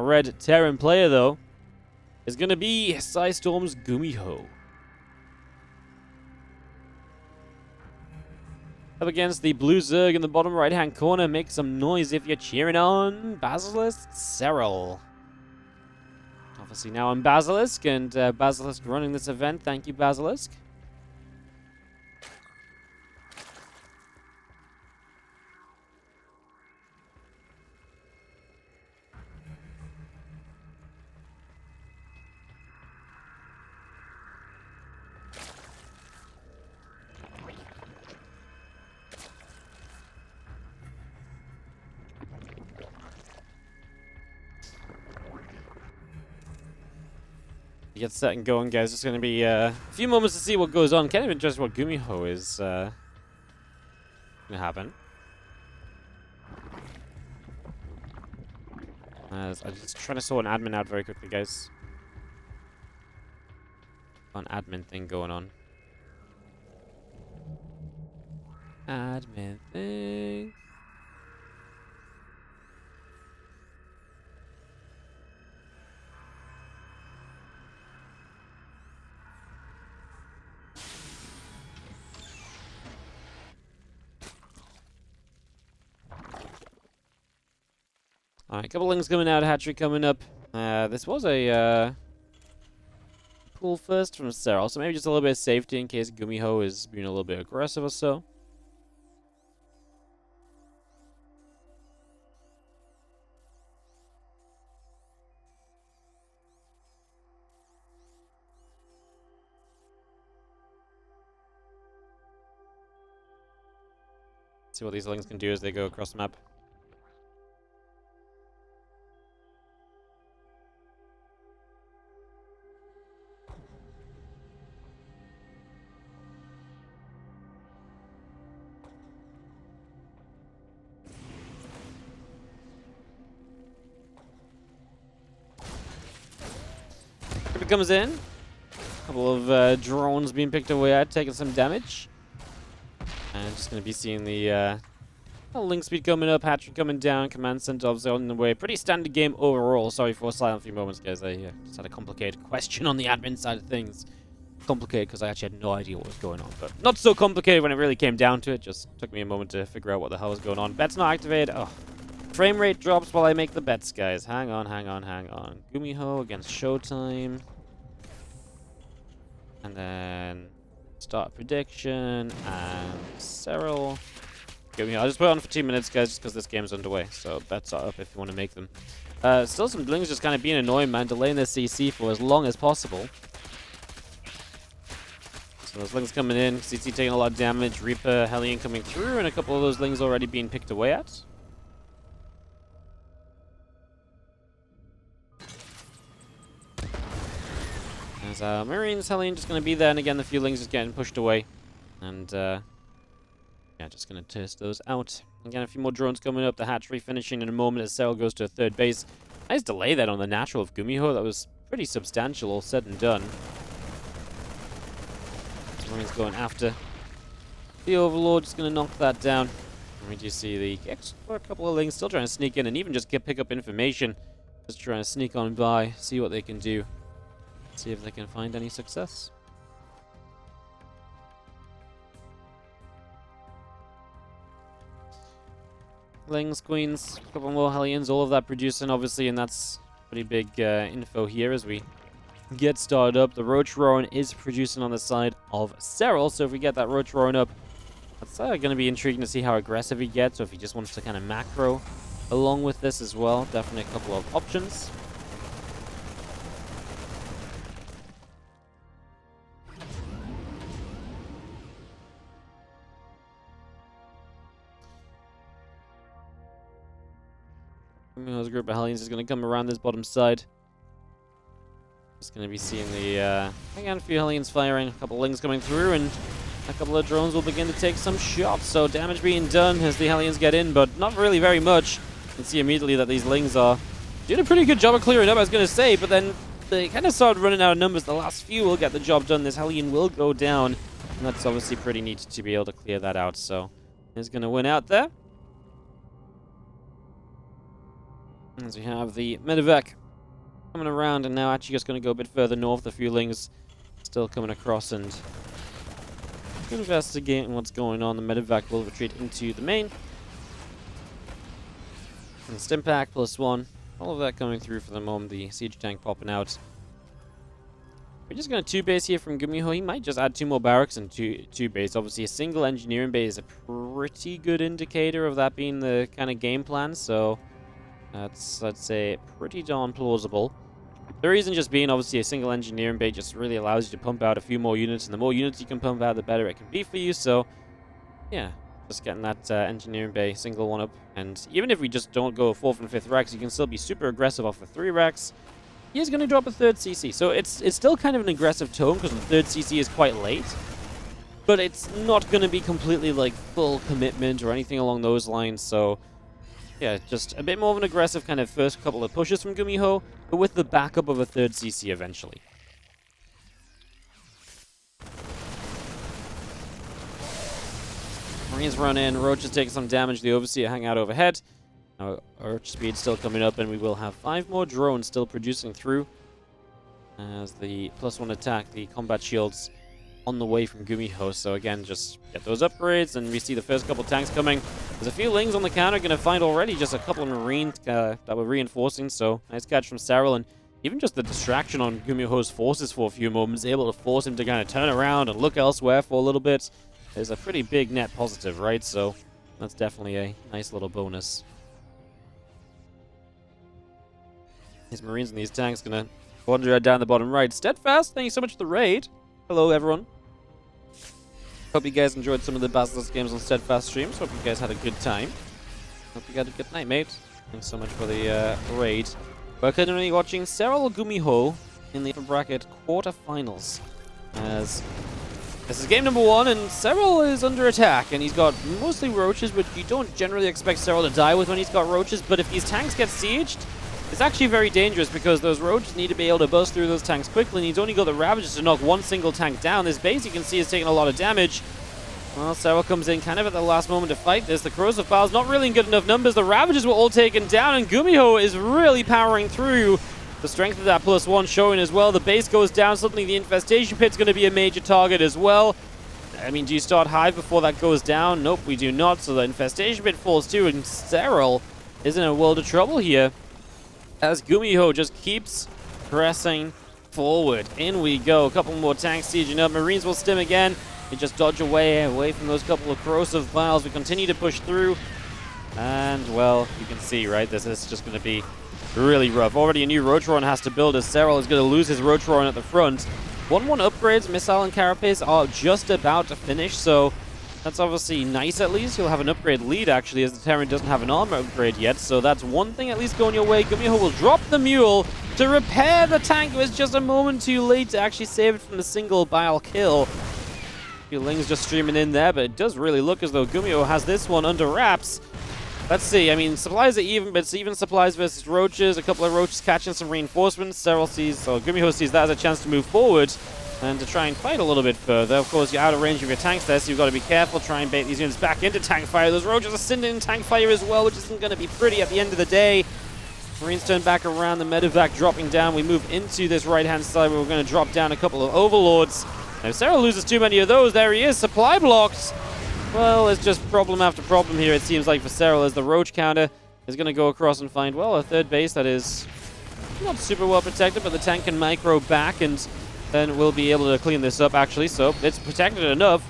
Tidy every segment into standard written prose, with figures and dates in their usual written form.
red Terran player, though, is going to be Storm's GuMiho. Up against the blue Zerg in the bottom right-hand corner. Make some noise if you're cheering on Basilisk Serral. Obviously now I'm Basilisk, and Basilisk running this event. Thank you, Basilisk. Get set and going, guys. It's going to be a few moments to see what goes on. Can't even judge what GuMiho is going to happen. I'm just trying to sort an admin out very quickly, guys. An admin thing going on. Admin thing. Alright, a couple things coming out, hatchery coming up. This was a pull first from Serral, so maybe just a little bit of safety in case GuMiho is being a little bit aggressive or so. See what these lings can do as they go across the map. Comes in. A couple of drones being picked away at, taking some damage. And just going to be seeing the link speed coming up, hatchery coming down, command center obviously on the way. Pretty standard game overall. Sorry for silent few moments, guys. I just had a complicated question on the admin side of things. Complicated because I actually had no idea what was going on, but not so complicated when it really came down to it. Just took me a moment to figure out what the hell was going on. Bet's not activated. Oh. Frame rate drops while I make the bets, guys. Hang on. GuMiho against Showtime. And then start prediction and Serral. GuMiho. I'll just put it on for 2 minutes, guys, just because this game's underway. So bets are up if you want to make them. Still some lings just kind of being annoying, man. Delaying their CC for as long as possible. So those lings coming in. CC taking a lot of damage. Reaper, Hellion coming through, and a couple of those lings already being picked away at. As Marine's Hellion just going to be there, and again the few lings just getting pushed away. And yeah, just going to test those out. Again, a few more drones coming up. The hatchery finishing in a moment as Serral goes to a third base. Nice delay that on the natural of GuMiho. That was pretty substantial, all said and done. Marine's going after the Overlord, just going to knock that down. And we do see the extra couple of lings still trying to sneak in and even just pick up information. Just trying to sneak on by, see what they can do. See if they can find any success. Lings, Queens, a couple more Hellions, all of that producing, obviously, and that's pretty big info here as we get started up. The Roach Rowan is producing on the side of Serral, so if we get that Roach Rowan up, that's going to be intriguing to see how aggressive he gets, or if he just wants to kind of macro along with this as well. Definitely a couple of options. GuMiho's group of Hellions is going to come around this bottom side. Just going to be seeing the, again, a few Hellions firing, a couple of lings coming through, and a couple of drones will begin to take some shots. So damage being done as the Hellions get in, but not really very much. You can see immediately that these lings are doing a pretty good job of clearing up, I was going to say, but then they kind of started running out of numbers. The last few will get the job done. This Hellion will go down, and that's obviously pretty neat to be able to clear that out. So he's going to win out there. As we have the medevac coming around, and now actually just going to go a bit further north. The few lings still coming across and investigating what's going on. The medevac will retreat into the main. And stim pack +1. All of that coming through for the moment. The siege tank popping out. We're just going to 2-base here from GuMiho. He might just add 2 more barracks and 2-base. Obviously, a single engineering base is a pretty good indicator of that being the kind of game plan. So that's, I'd say, pretty darn plausible. The reason just being, obviously, a single engineering base just really allows you to pump out a few more units. And the more units you can pump out, the better it can be for you. So, yeah, just getting that engineering bay single one up. And even if we just don't go 4th and 5th racks, you can still be super aggressive off the 3 racks. He is going to drop a 3rd CC. So it's still kind of an aggressive tone because the 3rd CC is quite late. But it's not going to be completely like full commitment or anything along those lines. So yeah, just a bit more of an aggressive kind of first couple of pushes from GuMiho, but with the backup of a 3rd CC eventually. Marines run in, Roach is taking some damage, the Overseer hang out overhead. Now, Arch speed still coming up, and we will have 5 more drones still producing through. As the +1 attack, the combat shields on the way from GuMiho. So again, just get those upgrades, and we see the first couple tanks coming. There's a few lings on the counter, going to find already just a couple of Marines that were reinforcing. So nice catch from Serral, and even just the distraction on GuMiho's forces for a few moments, able to force him to kind of turn around and look elsewhere for a little bit. Is a pretty big net positive, right? So that's definitely a nice little bonus. These Marines and these tanks gonna wander down the bottom right. Steadfast, thank you so much for the raid. Hello, everyone. Hope you guys enjoyed some of the Basilisk games on Steadfast streams. Hope you guys had a good time. Hope you had a good night, mate. Thanks so much for the raid. We're currently watching Serral and GuMiho in the upper bracket quarterfinals. As this is game number 1, and Serral is under attack, and he's got mostly roaches, which you don't generally expect Serral to die with when he's got roaches, but if these tanks get sieged, it's actually very dangerous because those roaches need to be able to bust through those tanks quickly, and he's only got the Ravagers to knock one single tank down. This base, you can see, is taking a lot of damage. Well, Serral comes in kind of at the last moment to fight this. The Corrosive Pile's not really in good enough numbers. The Ravagers were all taken down, and GuMiho is really powering through. The strength of that +1 showing as well. The base goes down. Suddenly the Infestation Pit's going to be a major target as well. I mean, do you start Hive before that goes down? Nope, we do not. So the Infestation Pit falls too, and Serral is in a world of trouble here, as GuMiho just keeps pressing forward. In we go. A couple more tanks sieging up. Marines will stim again. They just dodge away from those couple of Corrosive Piles. We continue to push through. And, well, you can see, right? This is just going to be really rough. Already a new Roachron has to build, as Serral is going to lose his Roachron at the front. 1-1 upgrades, Missile and Carapace are just about to finish, so that's obviously nice at least. You'll have an upgrade lead, actually, as the Terran doesn't have an armor upgrade yet, so that's one thing at least going your way. GuMiho will drop the Mule to repair the tank. It was just a moment too late to actually save it from the single bile kill. A few lings just streaming in there, but it does really look as though GuMiho has this one under wraps. Let's see, I mean, supplies are even, but it's even supplies versus roaches. A couple of roaches catching some reinforcements. Serral sees, or GuMiho sees that as a chance to move forward and to try and fight a little bit further. Of course, you're out of range of your tanks there, so you've got to be careful. Try and bait these units back into tank fire. Those roaches are sitting in tank fire as well, which isn't going to be pretty at the end of the day. Marines turn back around, the medevac dropping down. We move into this right-hand side where we're going to drop down a couple of overlords. Now, if Serral loses too many of those, there he is, supply blocks. Well, it's just problem after problem here, it seems like, for Serral, as the Roach counter is going to go across and find, well, a 3rd base that is not super well protected, but the tank can micro back, and then we'll be able to clean this up, actually. So it's protected enough.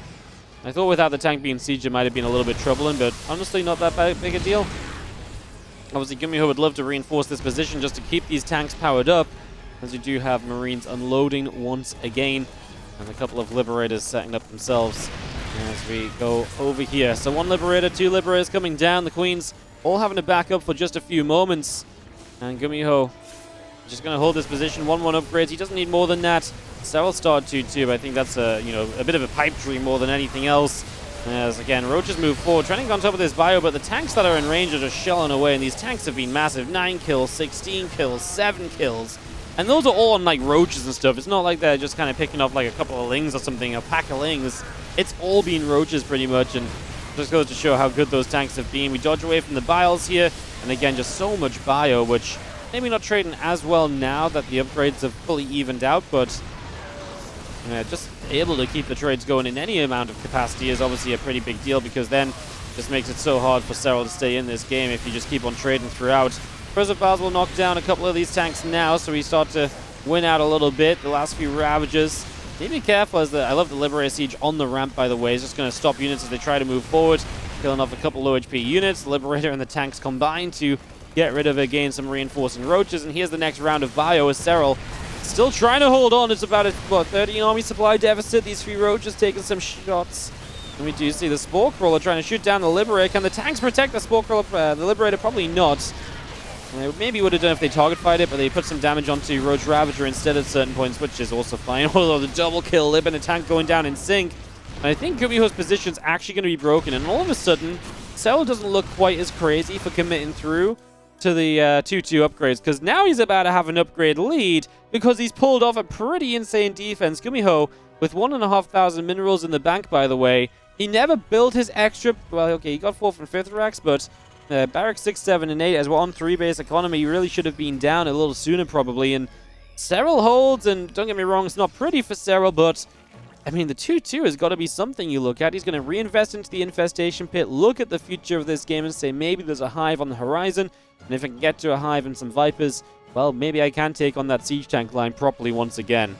I thought without the tank being sieged, it might have been a little bit troubling, but honestly, not that big a deal. Obviously, GuMiho would love to reinforce this position just to keep these tanks powered up, as you do have Marines unloading once again, and a couple of Liberators setting up themselves as we go over here. So 1 Liberator, 2 Liberators coming down. The Queens all having to back up for just a few moments. And GuMiho just going to hold this position. 1-1 upgrades. He doesn't need more than that. Serral starred 2-2, but I think that's a bit of a pipe dream more than anything else. As again, Roaches move forward, trying to get on top of this bio, but the tanks that are in range are just shelling away, and these tanks have been massive. 9 kills, 16 kills, 7 kills. And those are all on like roaches and stuff. It's not like they're just kind of picking off like a couple of lings or something, a pack of lings. It's all been roaches pretty much, and just goes to show how good those tanks have been. We dodge away from the biles here. And again, just so much bio, which maybe not trading as well now that the upgrades have fully evened out, but just able to keep the trades going in any amount of capacity is obviously a pretty big deal, because then just makes it so hard for Serral to stay in this game if you just keep on trading throughout. Corrosive Vials will knock down a couple of these tanks now, so we start to win out a little bit. The last few Ravagers. Need to be careful as I love the Liberator Siege on the ramp, by the way. It's just going to stop units as they try to move forward. Killing off a couple low HP units. The Liberator and the tanks combine to get rid of, again, some reinforcing roaches. And here's the next round of bio as Serral still trying to hold on. It's about a, 13 army supply deficit. These three roaches taking some shots. And we do see the Spore Crawler trying to shoot down the Liberator. Can the tanks protect the Spore Crawler? The Liberator probably not. They maybe would have done if they target fight it, but they put some damage onto Roach Ravager instead at certain points, which is also fine. Although the double kill, Lib and a tank going down in sync. And I think GuMiho's position's actually going to be broken, and all of a sudden, Serral doesn't look quite as crazy for committing through to the 2-2 upgrades, because now he's about to have an upgrade lead, because he's pulled off a pretty insane defense. GuMiho, with 1,500 minerals in the bank, by the way, he never built his extra, well, okay, he got 4th and 5th racks, but Barracks 6, 7, and 8, as we're on 3-base economy, really should have been down a little sooner, probably, and Serral holds, and don't get me wrong, it's not pretty for Serral, but I mean, the 2-2 has got to be something you look at. He's going to reinvest into the infestation pit, look at the future of this game and say, maybe there's a hive on the horizon, and if I can get to a hive and some Vipers, well, maybe I can take on that siege tank line properly once again.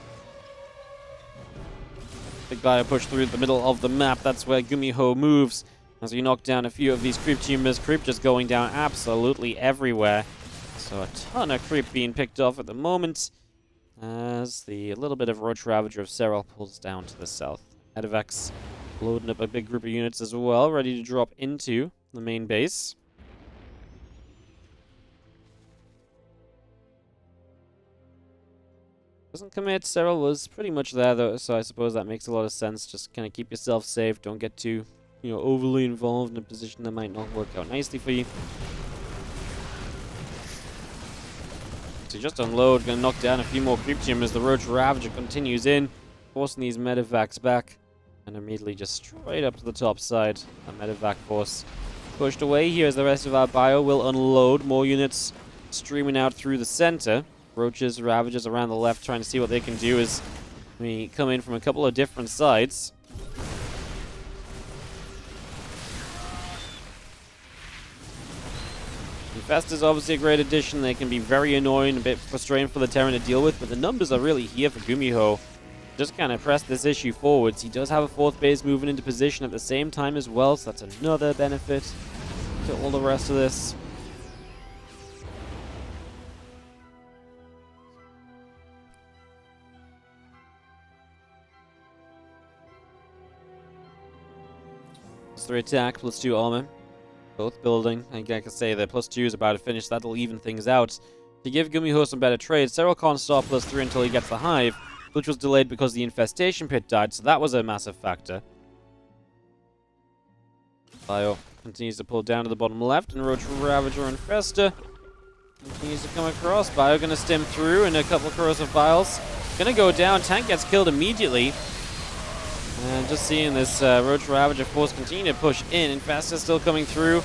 Big bio push through the middle of the map. That's where GuMiho moves as we knock down a few of these creep tumors. Creep just going down absolutely everywhere. So a ton of creep being picked off at the moment, as the little bit of Roach Ravager of Serral pulls down to the south. Edivacs loading up a big group of units as well, ready to drop into the main base. Doesn't commit. Serral was pretty much there, though, so I suppose that makes a lot of sense. Just kind of keep yourself safe. Don't get too, overly involved in a position that might not work out nicely for you. So just unload, gonna knock down a few more creep tumors. The Roach Ravager continues in, forcing these medevacs back, and immediately just straight up to the top side. A medevac force pushed away here as the rest of our bio will unload. More units streaming out through the center. Roaches, Ravagers around the left trying to see what they can do as we come in from a couple of different sides. Infestors obviously a great addition. They can be very annoying, a bit frustrating for the Terran to deal with, but the numbers are really here for GuMiho. Just kind of press this issue forwards. He does have a 4th base moving into position at the same time as well, so that's another benefit to all the rest of this. +3 attack, +2 armor. Both building. Like I can say, the +2 is about to finish. That'll even things out. To give GuMiho some better trades, Serral can't start +3 until he gets the hive, which was delayed because the infestation pit died, so that was a massive factor. Bio continues to pull down to the bottom left, and Roach Ravager and Fester continues to come across. Bio gonna stem through, and a couple of corrosive vials. Gonna go down. Tank gets killed immediately. And just seeing this Roach Ravager force continue to push in. Infestor's still coming through.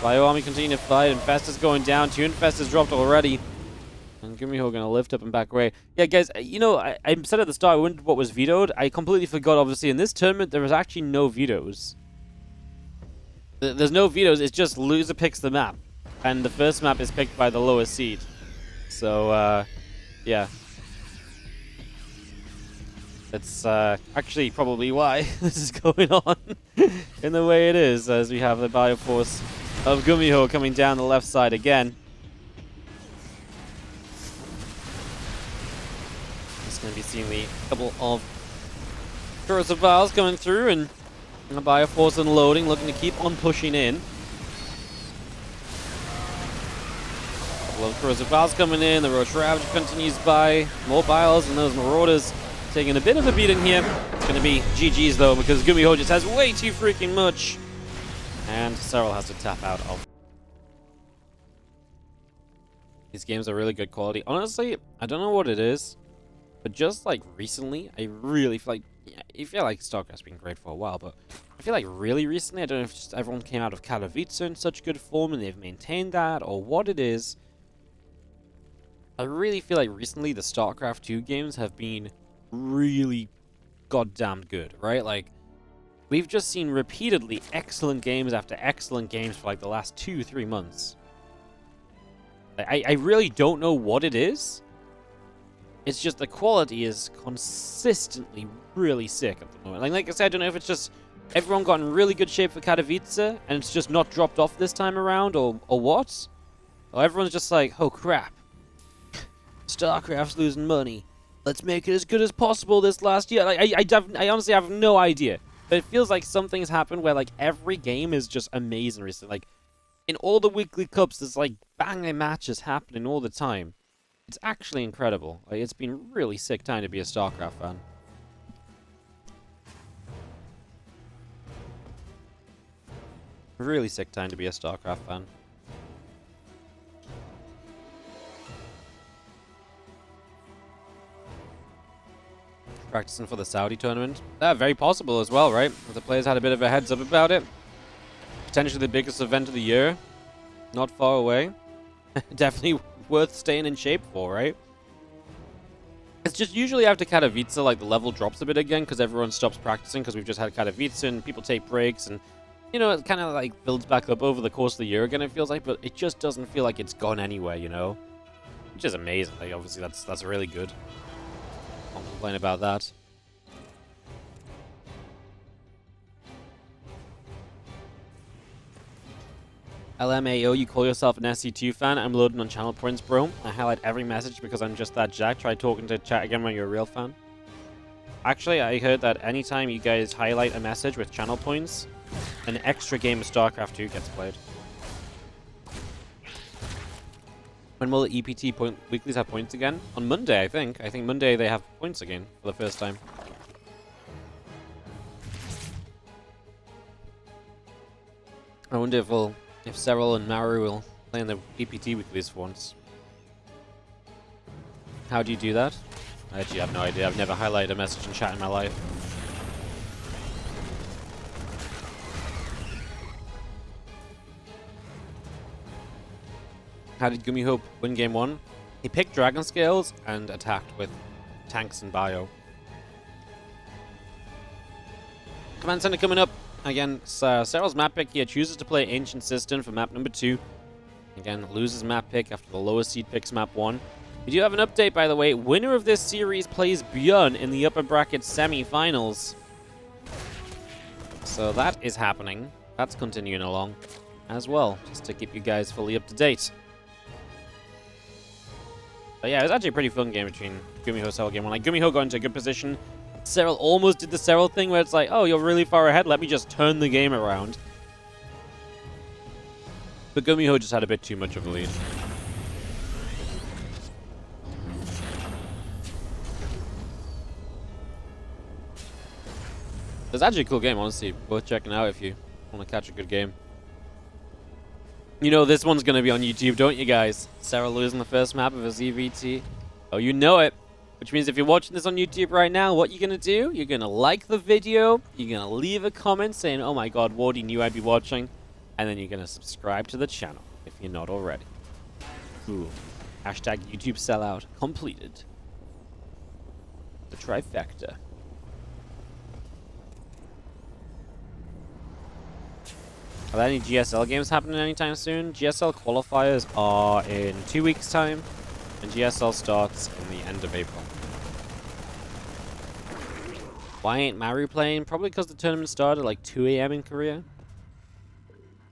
Bio army continue to fight. Infestor's going down. 2 Infestors dropped already. And GuMiho going to lift up and back away. Yeah, guys, I said at the start I wondered what was vetoed. I completely forgot, obviously. In this tournament, there was actually no vetoes. There's no vetoes. It's just loser picks the map. And the first map is picked by the lowest seed. So, yeah. That's actually probably why this is going on in the way it is, as we have the Bioforce of GuMiho coming down the left side again. Just going to be seeing the couple of corrosive vials coming through, and the Bioforce unloading, looking to keep on pushing in. Couple of corrosive vials coming in, the Roach Ravager continues by. More vials, and those Marauders taking a bit of a beating here. It's going to be GG's though, because GuMiho just has way too freaking much. And Serral has to tap out of. These games are really good quality. Honestly, I don't know what it is, but just like recently, I really feel like, StarCraft's been great for a while, but I feel like really recently, I don't know if just everyone came out of Katowice in such good form and they've maintained that, or what it is. I really feel like recently the StarCraft 2 games have been really goddamn good, right? Like, we've just seen repeatedly excellent games after excellent games for like the last 2-3 months. I really don't know what it is. It's just the quality is consistently really sick at the moment. Like I said, I don't know if it's just everyone got in really good shape for Katowice and it's just not dropped off this time around, or what? Or everyone's just like, oh crap, StarCraft's losing money. Let's make it as good as possible this last year. Like I honestly have no idea. But it feels like something's happened where like every game is just amazing recently. Like in all the weekly cups, there's like banging matches happening all the time. It's actually incredible. Like, it's been really sick time to be a StarCraft fan. Really sick time to be a StarCraft fan. Practicing for the Saudi tournament. Very possible as well, right? If the players had a bit of a heads up about it. Potentially the biggest event of the year. Not far away. Definitely worth staying in shape for, right? It's just usually after Katowice, like, the level drops a bit again because everyone stops practicing because we've just had Katowice and people take breaks and, you know, it kind of, like, builds back up over the course of the year again, it feels like, but it just doesn't feel like it's gone anywhere, you know? Which is amazing. Like, obviously, that's really good. Can't complain about that. LMAO, you call yourself an SC2 fan? I'm loading on channel points, bro. I highlight every message because I'm just that jack. Try talking to chat again when you're a real fan. Actually, I heard that anytime you guys highlight a message with channel points, an extra game of StarCraft 2 gets played. When will the EPT weeklies have points again? On Monday, I think. I think Monday they have points again for the first time. I wonder if Serral and Maru will play in the EPT weeklies for once. How do you do that? I actually have no idea. I've never highlighted a message in chat in my life. How did GuMiho win game 1? He picked Dragon Scales and attacked with tanks and bio. Command Center coming up. Again, Serral's map pick here chooses to play Ancient Cistern for map number 2. Again, loses map pick after the lowest seed picks map 1. We do have an update, by the way. Winner of this series plays Björn in the upper bracket semi-finals. So that is happening. That's continuing along as well, just to keep you guys fully up to date. But yeah, it was actually a pretty fun game between GuMiho and Serral game 1. Like, GuMiho got into a good position. Serral almost did the Serral thing where it's like, oh, you're really far ahead, let me just turn the game around. But GuMiho just had a bit too much of a lead. It's actually a cool game, honestly. Worth checking out if you want to catch a good game. You know this one's going to be on YouTube, don't you guys? Serral losing the first map of a ZvT. Oh, you know it. Which means if you're watching this on YouTube right now, what you're going to do, you're going to like the video, you're going to leave a comment saying, oh my god, Wardy knew I'd be watching, and then you're going to subscribe to the channel if you're not already. Ooh. Hashtag YouTube sellout completed. The trifecta. Are there any GSL games happening anytime soon? GSL qualifiers are in 2 weeks' time, and GSL starts in the end of April. Why ain't Maru playing? Probably because the tournament started at like 2 AM in Korea.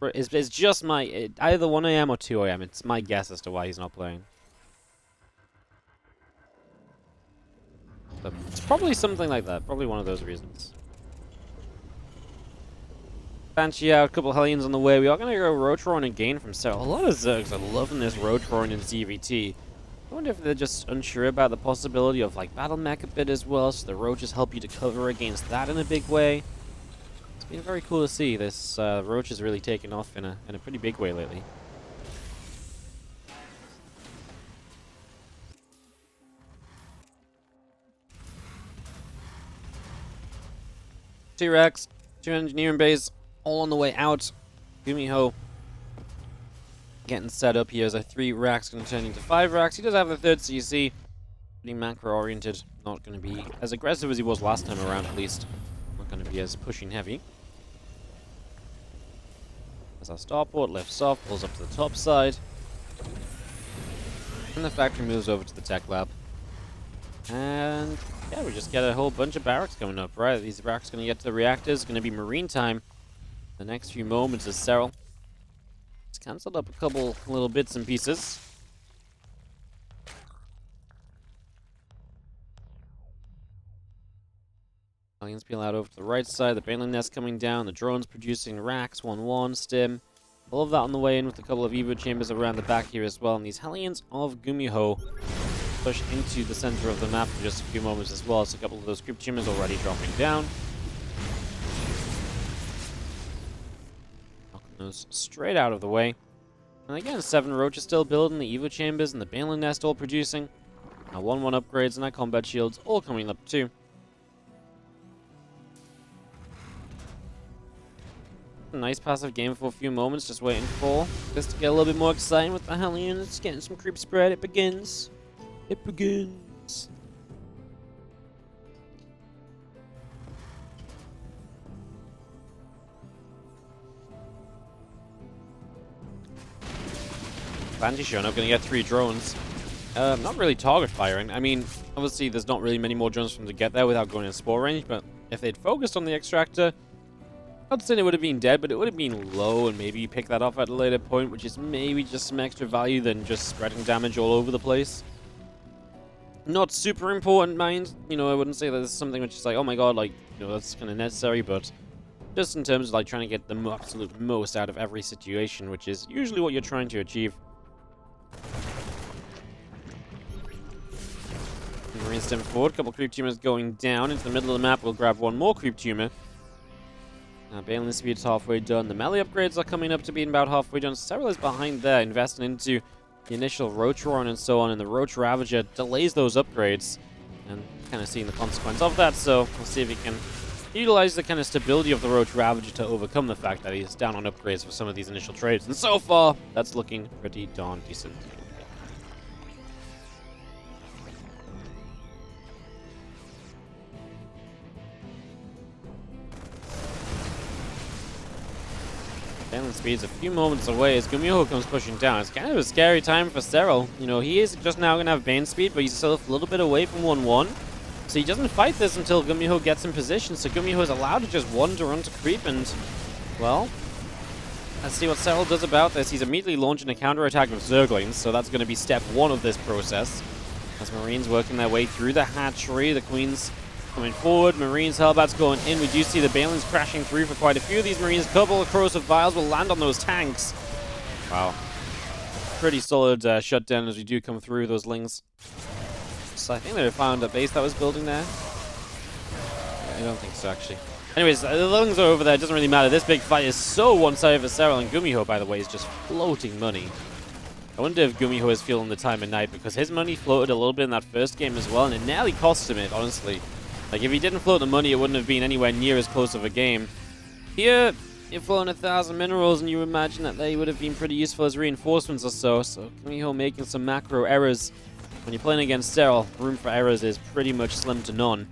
It's just my... either 1 AM or 2 AM. It's my guess as to why he's not playing. But it's probably something like that. Probably one of those reasons. Banshee out, a couple of Hellions on the way. We are going to go Rotron again from Serral. A lot of Zergs are loving this Rotron in ZvT. I wonder if they're just unsure about the possibility of like Battle Mech a bit as well, so the Roaches help you to cover against that in a big way. It's been very cool to see this Roach is really taken off in a pretty big way lately. T-Rex. Two engineering bays all on the way out. GuMiho getting set up here as 3 racks going to turn into 5 racks. He does have the third CC. Pretty macro-oriented. Not going to be as aggressive as he was last time around, at least. Not going to be as pushing heavy. As our starport lifts off, pulls up to the top side. And the factory moves over to the tech lab. And yeah, we just get a whole bunch of barracks coming up, right? These barracks going to get to the reactors. Going to be marine time. The next few moments is Serral. It's cancelled up a couple little bits and pieces. Aliens peel out over to the right side. The Baneling nest coming down. The drones producing racks. 1-1, stim. All of that on the way in with a couple of Evo chambers around the back here as well. And these Hellions of GuMiho push into the center of the map for just a few moments as well. So a couple of those creep tumors already dropping down. Knocking those straight out of the way. And again, 7 roaches still building, the Evo chambers and the Baneling nest all producing. Now 1-1 upgrades and our combat shields all coming up too. A nice passive game for a few moments, just waiting for this to get a little bit more exciting with the Hellions. Getting some creep spread, it begins. It begins. Banshee showing up, gonna get 3 drones. Not really target firing. I mean, obviously there's not really many more drones for them to get there without going in spore range, but if they'd focused on the extractor, I'd say it would have been dead, but it would have been low, and maybe pick that off at a later point, which is maybe just some extra value than just spreading damage all over the place. Not super important, mind. You know, I wouldn't say that this is something which is like, oh my god, like, you know, that's kind of necessary, but just in terms of like trying to get the absolute most out of every situation, which is usually what you're trying to achieve. Marine stem forward, couple creep tumors going down into the middle of the map. We'll grab 1 more creep tumor. Baneling speed's halfway done. The melee upgrades are coming up to being about halfway done. Serral is behind there, investing into the initial Roach Roaring and so on, and the Roach Ravager delays those upgrades. And kind of seeing the consequence of that, so we'll see if he can utilize the kind of stability of the Roach Ravager to overcome the fact that he's down on upgrades for some of these initial trades. And so far, that's looking pretty darn decent. Baneling speed's a few moments away as GuMiho comes pushing down. It's kind of a scary time for Serral. You know, he is just now going to have Bane speed, but he's still a little bit away from 1-1. So he doesn't fight this until GuMiho gets in position. So GuMiho is allowed to just wander onto creep and, well, let's see what Serral does about this. He's immediately launching a counterattack with Zerglings, so that's going to be step 1 of this process. As Marines working their way through the hatchery, the Queen's coming forward, Marines, Hellbats going in. We do see the Banelings crashing through for quite a few of these Marines. A couple of corrosive vials will land on those tanks. Wow. Pretty solid shutdown as we do come through those Lings. So I think they found a base that was building there. I don't think so, actually. Anyways, the Lings are over there. It doesn't really matter. This big fight is so one-sided for Serral, and GuMiho, by the way, is just floating money. I wonder if GuMiho is feeling the time of night, because his money floated a little bit in that first game as well, and it nearly cost him it, honestly. Like, if he didn't float the money, it wouldn't have been anywhere near as close of a game. Here, you've flown 1,000 minerals, and you imagine that they would have been pretty useful as reinforcements or so. So, GuMiho making some macro errors. When you're playing against Serral, room for errors is pretty much slim to none.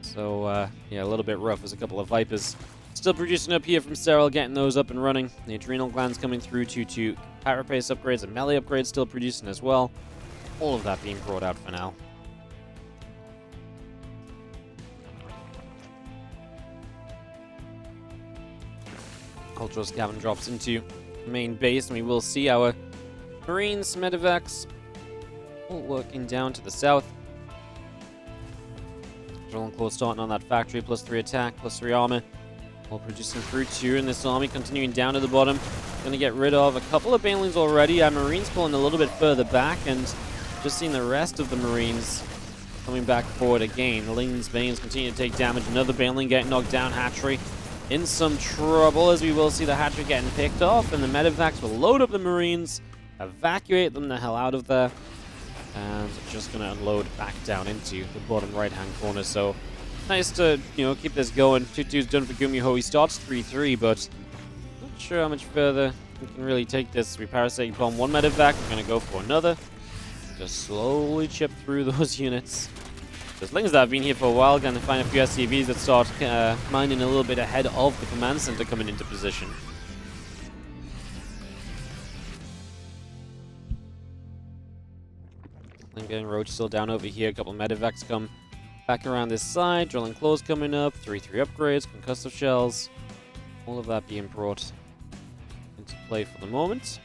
So, yeah, a little bit rough. There's a couple of Vipers still producing up here from Serral, getting those up and running. The adrenal glands coming through to carapace upgrades and melee upgrades still producing as well. All of that being brought out for now. Cultural Scavenge drops into main base, and we will see our Marines, Medivacs, all working down to the south. Drill and Claw starting on that factory, +3 attack, +3 armor. All producing through 2 in this army, continuing down to the bottom. Going to get rid of a couple of Banelings already. Our Marines pulling a little bit further back, and just seeing the rest of the Marines coming back forward again. The Lings, Banes continue to take damage. Another Baneling getting knocked down. Hatchery in some trouble, as we will see the Hatchery getting picked off, and the Medivacs will load up the Marines, evacuate them the hell out of there, and just going to unload back down into the bottom right-hand corner. So nice to, keep this going. 2-2's done for GuMiho. He starts 3-3, but not sure how much further we can really take this. We Parasite Bomb one medevac. We're going to go for another. Just slowly chip through those units. There's Lings that have been here for a while. Going to find a few SCVs that start mining a little bit ahead of the command center coming into position. Getting Roach still down over here. A couple of medevacs come back around this side. Drilling Claws coming up. 3-3 upgrades. Concussive Shells. All of that being brought into play for the moment.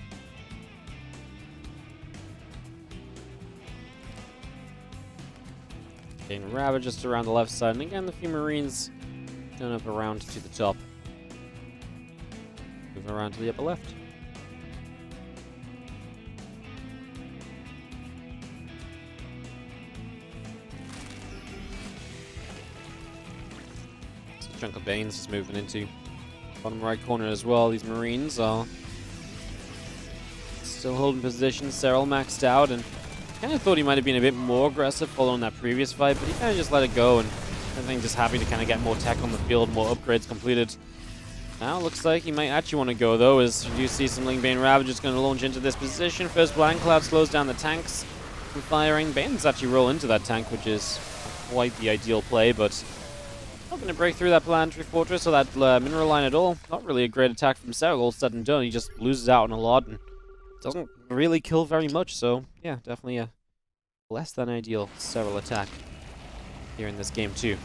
Getting Ravage just around the left side. And again, the few Marines going up around to the top. Moving around to the upper left. Chunk of Banes is moving into bottom right corner as well. These Marines are still holding position. Serral maxed out, and kind of thought he might have been a bit more aggressive following that previous fight, but he kind of just let it go, and I think just happy to kind of get more tech on the field, more upgrades completed. Now looks like he might actually want to go though, as you do see some Lingbane Ravagers going to launch into this position. First Blind Cloud slows down the tanks from firing. Banes actually roll into that tank, which is quite the ideal play, but not going to break through that planetary fortress or that mineral line at all. Not really a great attack from Serral, all said and done. He just loses out on a lot and doesn't really kill very much. So, yeah, definitely a less than ideal Serral attack here in this game, too.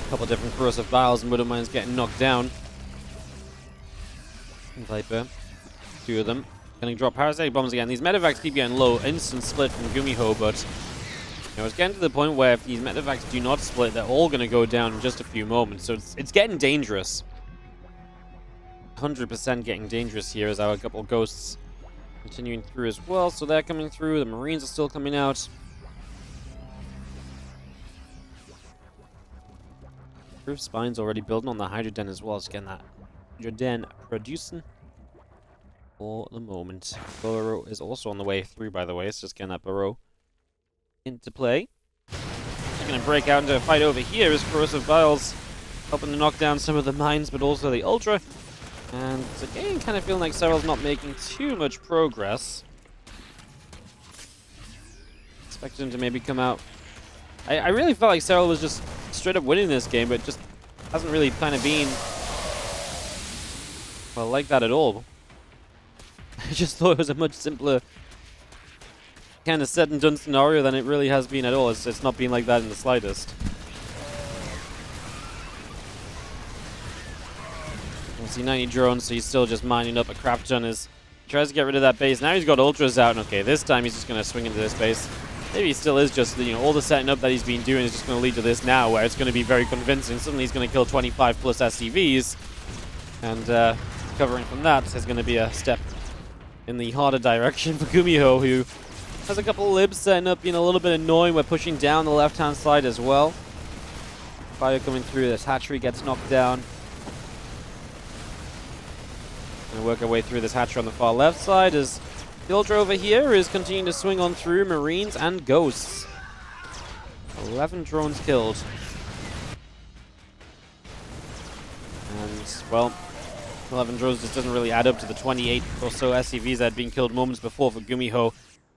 A couple different corrosive vials and Widow Mines getting knocked down. Viper, two of them. Going to drop Parasitic Bombs again. These medevacs keep getting low. Instant split from GuMiho, but it's getting to the point where if these medevacs do not split, they're all going to go down in just a few moments. So it's getting dangerous. 100% getting dangerous here as our couple ghosts continuing through as well. So they're coming through. The Marines are still coming out. Proof Spine's already building on the Hydra Den as well. It's getting that Hydra Den producing for the moment. Burrow is also on the way through, by the way. It's just getting that Burrow into play. They're going to break out into a fight over here as Corrosive Vials helping to knock down some of the mines, but also the Ultra. And again, kind of feeling like Serral's not making too much progress. Expected him to maybe come out. I really felt like Serral was just straight up winning this game, but just hasn't really kind of been, well, like that at all. I just thought it was a much simpler kind of said and done scenario than it really has been at all. It's not been like that in the slightest. We'll see 90 drones, so he's still just mining up a crap ton as he tries to get rid of that base. Now he's got ultras out, and okay, this time he's just going to swing into this base. Maybe he still is just, all the setting up that he's been doing is just going to lead to this now, where it's going to be very convincing. Suddenly he's going to kill 25 plus SCVs, and recovering from that is going to be a step in the harder direction for GuMiho, who has a couple of libs setting up, being a little bit annoying. We're pushing down the left-hand side as well. Fire coming through. This hatchery gets knocked down. Gonna work our way through this hatchery on the far left side as the Ultra over here is continuing to swing on through Marines and Ghosts. 11 drones killed. And, well, 11 drones just doesn't really add up to the 28 or so SCVs that had been killed moments before for GuMiho.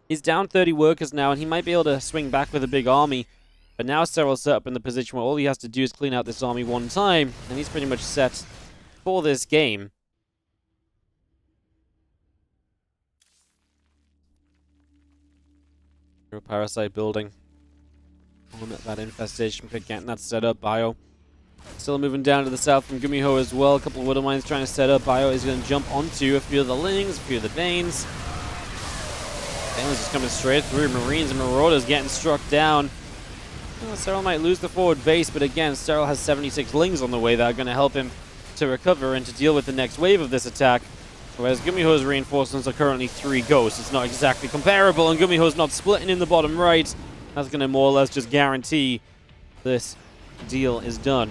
He's down 30 workers now, and he might be able to swing back with a big army. But now Serral's set up in the position where all he has to do is clean out this army one time, and he's pretty much set for this game. Parasite building on that infestation pit, getting that set up. Bio still moving down to the south from GuMiho as well. A couple of Widow Mines trying to set up. Bio is going to jump onto a few of the Lings, a few of the Banes. Bane's just coming straight through. Marines and Marauders getting struck down. Well, Serral might lose the forward base, but again, Serral has 76 Lings on the way that are going to help him to recover and to deal with the next wave of this attack. Whereas GuMiho's reinforcements are currently 3 Ghosts. It's not exactly comparable, and GuMiho's not splitting in the bottom right. That's going to more or less just guarantee this deal is done.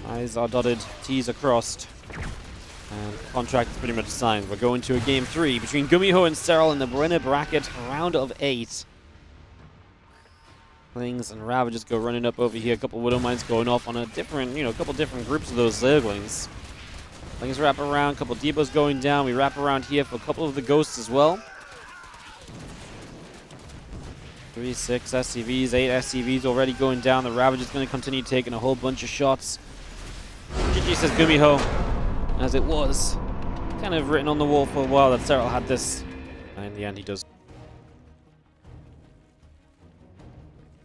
I's are dotted, T's are crossed. And the contract is pretty much signed. We're going to a game 3 between GuMiho and Serral in the winner bracket, round of 8. Lings and Ravagers go running up over here. A couple Widow Mines going off on a different, a couple different groups of those Zerglings. Lings wrap around, a couple depots going down. We wrap around here for a couple of the Ghosts as well. 3, 6 SCVs, 8 SCVs already going down. The Ravager's going to continue taking a whole bunch of shots. GG says GuMiho, as it was kind of written on the wall for a while that Serral had this. And in the end, he does.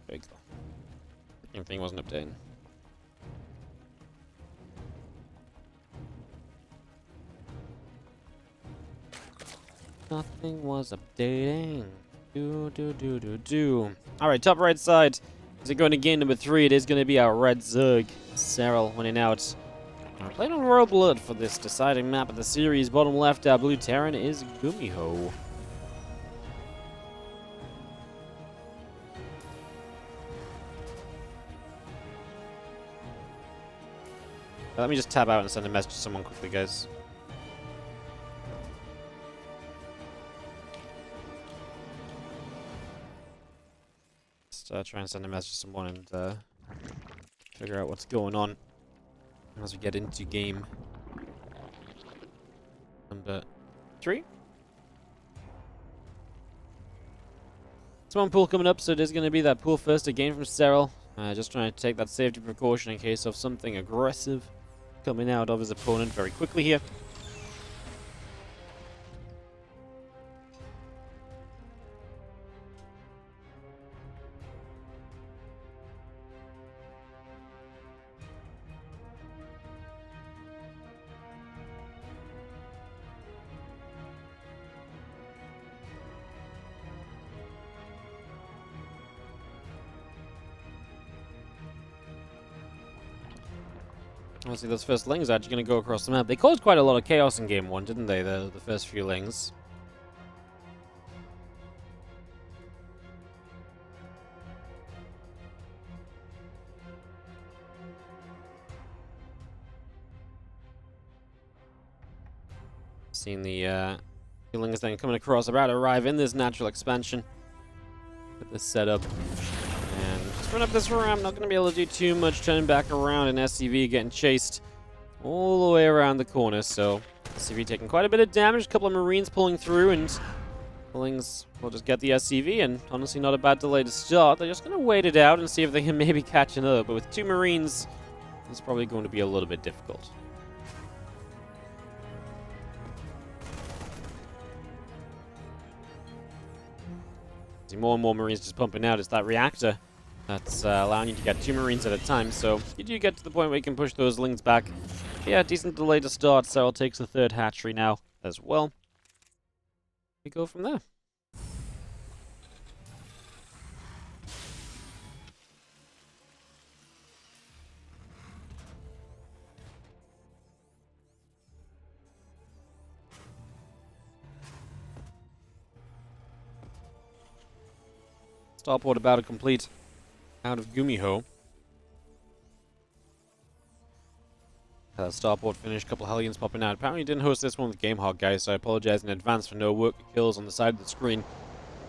There you go. Everything wasn't updating. Nothing was updating. Alright, top right side. Is it going to game number 3? It is going to be our red Zerg. Serral winning out. We're playing on Royal Blood for this deciding map of the series. Bottom left, our blue Terran is GuMiho. Let me just tab out and send a message to someone quickly, guys. Just try and send a message to someone and figure out what's going on as we get into game number 3. Spawn pool coming up, so it is going to be that pool first again from Serral. Just trying to take that safety precaution in case of something aggressive coming out of his opponent very quickly here. Obviously, those first Lings are actually going to go across the map. They caused quite a lot of chaos in Game 1, didn't they, the first few Lings? Seeing the Lings then coming across, about to arrive in this natural expansion. Get this set up. Run up this ramp, not going to be able to do too much, turning back around, and SCV getting chased all the way around the corner, so SCV taking quite a bit of damage, a couple of Marines pulling through, and Lings will just get the SCV, and honestly not a bad delay to start. They're just going to wait it out and see if they can maybe catch another, but with 2 Marines, it's probably going to be a little bit difficult. See more and more Marines just pumping out. It's that reactor that's allowing you to get 2 Marines at a time, so you do get to the point where you can push those Lings back. Yeah, decent delay to start. Serral takes the 3rd hatchery now as well. We go from there. Starport about to complete out of GuMiho. Starport finished, a couple of Hellions popping out. Apparently didn't host this one with GameHog, guys, so I apologize in advance for no work kills on the side of the screen.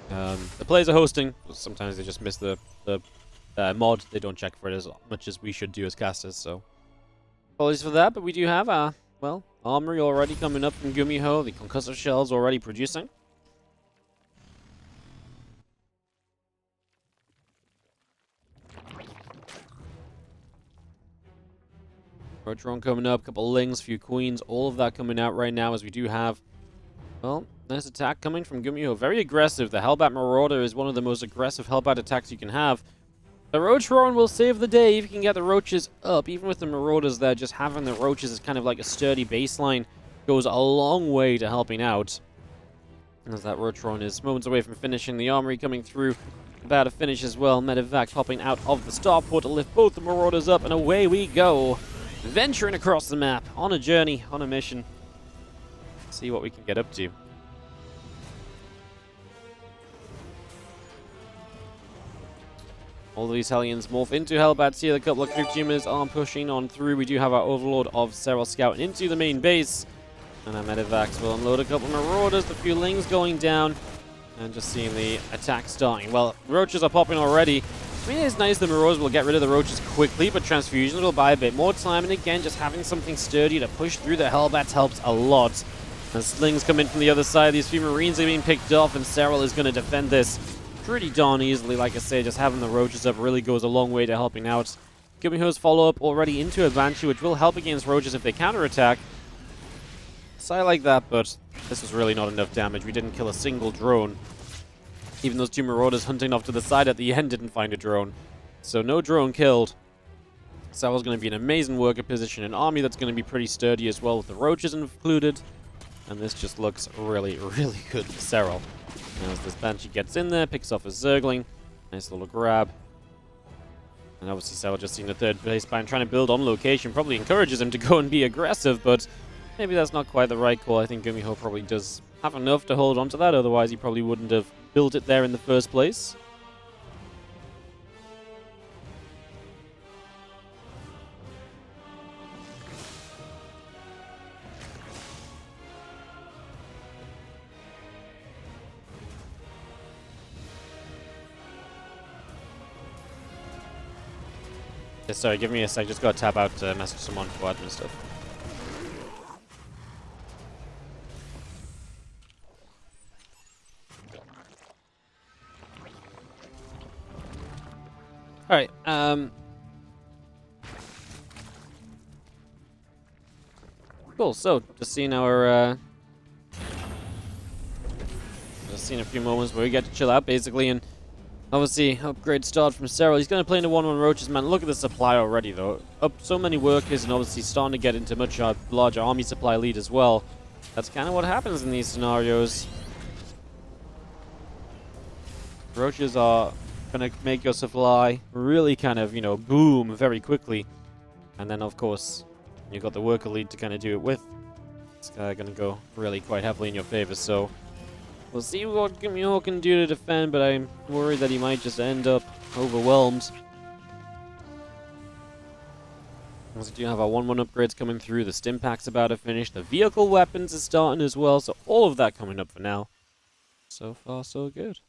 The players are hosting, but sometimes they just miss the mod. They don't check for it as much as we should do as casters, so apologies for that, but we do have our, well, armory already coming up from GuMiho, the concussive shells already producing. Road drone coming up, couple Lings, few Queens, all of that coming out right now as we do have, well, nice attack coming from GuMiho. Very aggressive. The Hellbat Marauder is one of the most aggressive Hellbat attacks you can have. The Roach Drone will save the day if you can get the Roaches up. Even with the Marauders there, just having the Roaches is kind of like a sturdy baseline. Goes a long way to helping out. As that Roach Drone is moments away from finishing. The Armory coming through. About to finish as well. Medevac popping out of the starport to lift both the Marauders up, and away we go. Venturing across the map, on a journey, on a mission. See what we can get up to. All of these Hellions morph into Hellbats here. A couple of Creep Tumors are pushing on through. We do have our Overlord of Serral scouting into the main base. And our medivacs will unload a couple of Marauders, the few Lings going down, and just seeing the attack starting. Well, Roaches are popping already. I mean, it's nice the Marauders will get rid of the Roaches quickly, but Transfusions will buy a bit more time, and again, just having something sturdy to push through the Hellbats helps a lot. As Slings come in from the other side, these few Marines are being picked off, and Serral is going to defend this pretty darn easily. Like I say, just having the Roaches up really goes a long way to helping out. GuMiho's follow-up already into a Banshee, which will help against Roaches if they counterattack. So I like that, but this was really not enough damage. We didn't kill a single drone. Even those two Marauders hunting off to the side at the end didn't find a drone. So no drone killed. Serral's going to be an amazing worker position, an army that's going to be pretty sturdy as well with the Roaches included. And this just looks really, really good for Serral. As this Banshee gets in there, picks off a Zergling. Nice little grab. And obviously Serral just seeing the third base plan, trying to build on location. Probably encourages him to go and be aggressive, but maybe that's not quite the right call. I think GuMiho probably does have enough to hold on to that, otherwise he probably wouldn't have built it there in the first place. Yeah, sorry, give me a sec. Just gotta tap out to message someone for admin stuff. Alright, cool, so, just seeing our, just seeing a few moments where we get to chill out, basically, and obviously, upgrade start from Serral. He's going to play into 1-1 Roaches, man. Look at the supply already, though. Up so many workers, and obviously starting to get into much larger army supply lead as well. That's kind of what happens in these scenarios. Roaches are going to make your supply really kind of, you know, boom very quickly. And then, of course, you've got the worker lead to kind of do it with. It's going to go really quite heavily in your favor, so we'll see what GuMiho can do to defend, but I'm worried that he might just end up overwhelmed. As we do have our 1-1 upgrades coming through, the stim pack's about to finish, the vehicle weapons is starting as well, so all of that coming up for now. So far, so good.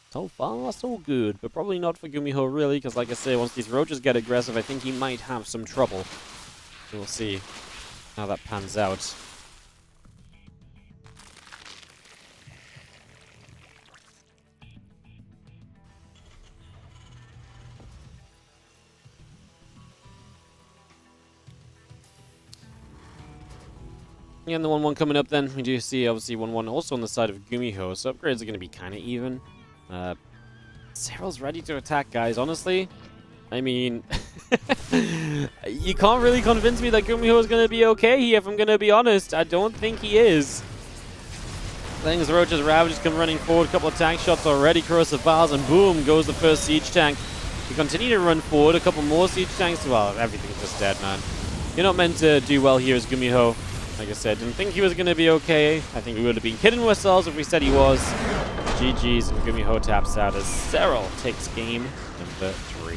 So far, so good, but probably not for GuMiho really, because like I say, once these Roaches get aggressive, I think he might have some trouble. So we'll see how that pans out. And the 1-1 coming up then, we do see obviously 1-1 also on the side of GuMiho, so upgrades are going to be kind of even. Serral's ready to attack, guys, honestly. I mean, you can't really convince me that GuMiho is going to be okay here, if I'm going to be honest. I don't think he is. Things Roaches Ravages come running forward, a couple of tank shots already, corrosive bars, and boom, goes the first siege tank. We continue to run forward, a couple more siege tanks. Well, everything's just dead, man. You're not meant to do well here as GuMiho. Like I said, didn't think he was going to be okay. I think we would have been kidding ourselves if we said he was. GG's, and GuMiho taps out as Serral takes game number 3.